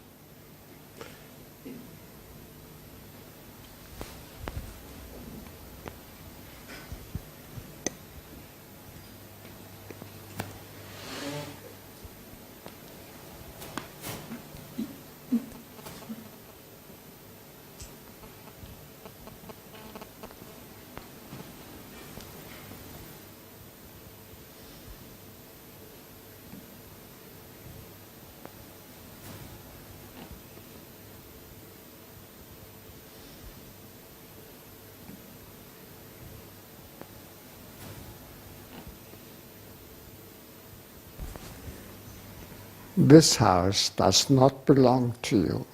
This house does not belong to you.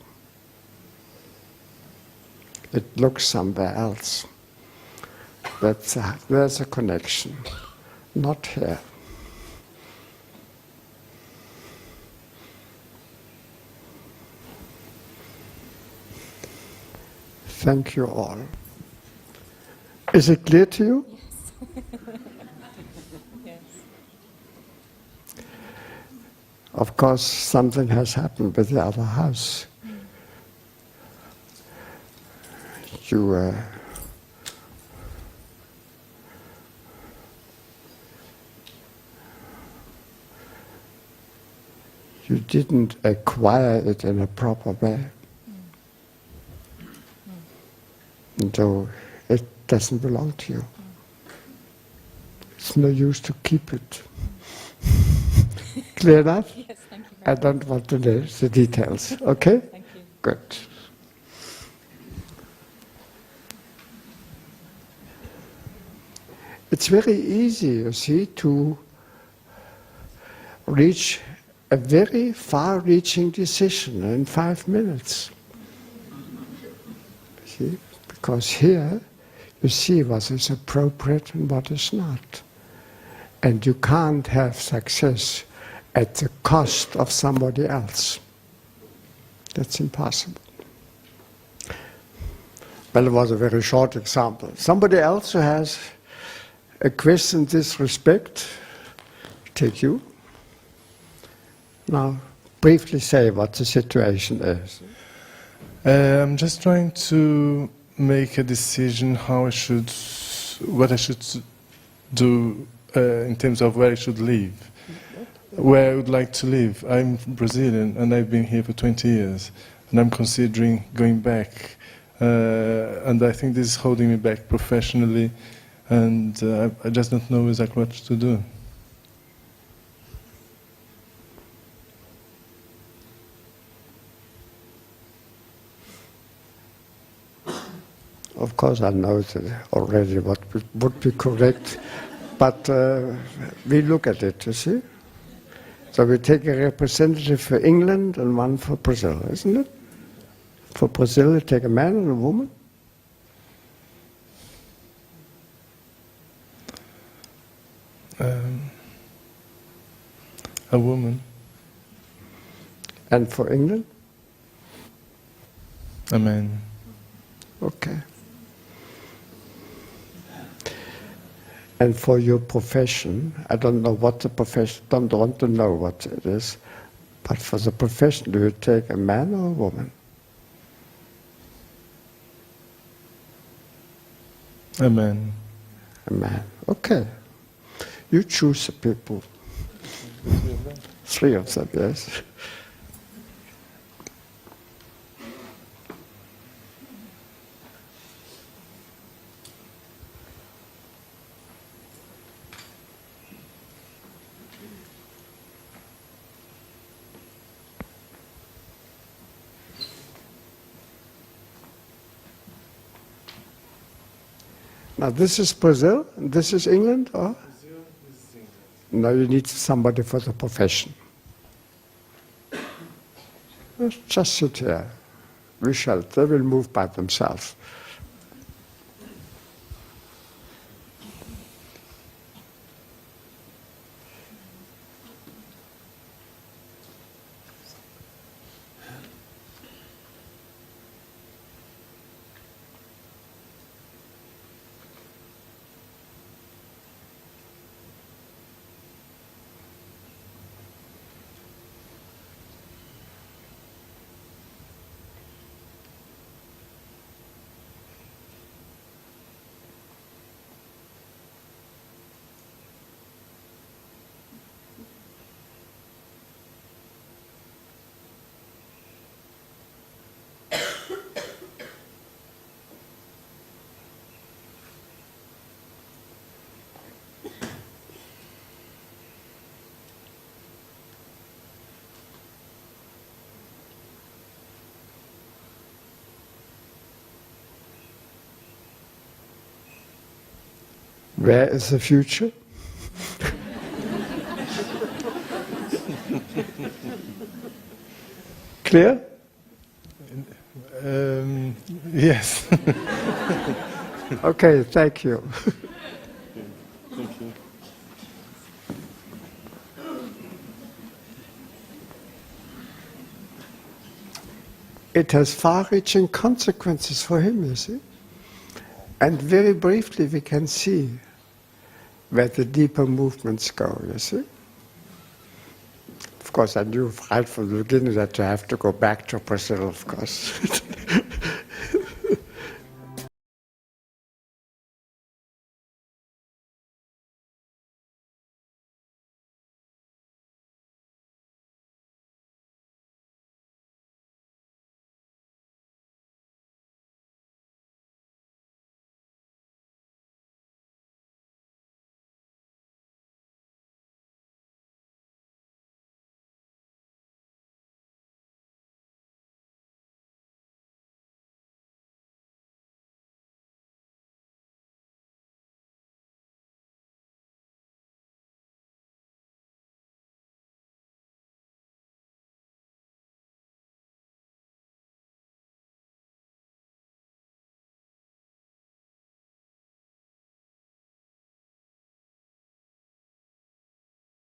It looks somewhere else. There's a connection, not here. Thank you all. Is it clear to you? Of course, something has happened with the other house. You didn't acquire it in a proper way. And so it doesn't belong to you. It's no use to keep it. Clear enough? Yes, thank you. I don't want to know the details. Okay? Thank you. Good. It's very easy, you see, to reach a very far-reaching decision in 5 minutes. See? Because here you see what is appropriate and what is not. And you can't have success at the cost of somebody else. That's impossible. Well, it was a very short example. Somebody else who has a question in this respect? Take you. Now, briefly say what the situation is. I'm just trying to make a decision what I should do in terms of where I should live, where I would like to live. I'm Brazilian and I've been here for 20 years and I'm considering going back. And I think this is holding me back professionally and I just don't know exactly what to do. Of course, I know already what would be correct, but we look at it, you see. So we take a representative for England and one for Brazil, isn't it? For Brazil, you take a man and a woman. A woman. And for England? A man. Okay. And for your profession, I don't know what the profession, don't want to know what it is, but for the profession, do you take a man or a woman? A man. A man. Okay. You choose the people. 3 of them, yes. Now this is Brazil, and this is England, or? Brazil is England. No, you need somebody for the profession. Just sit here. They will move by themselves. Where is the future? Clear? Yes. Okay, thank you. Thank you. It has far-reaching consequences for him, you see. And very briefly we can see where the deeper movements go, you see. Of course, I knew right from the beginning that you have to go back to Brazil, of course.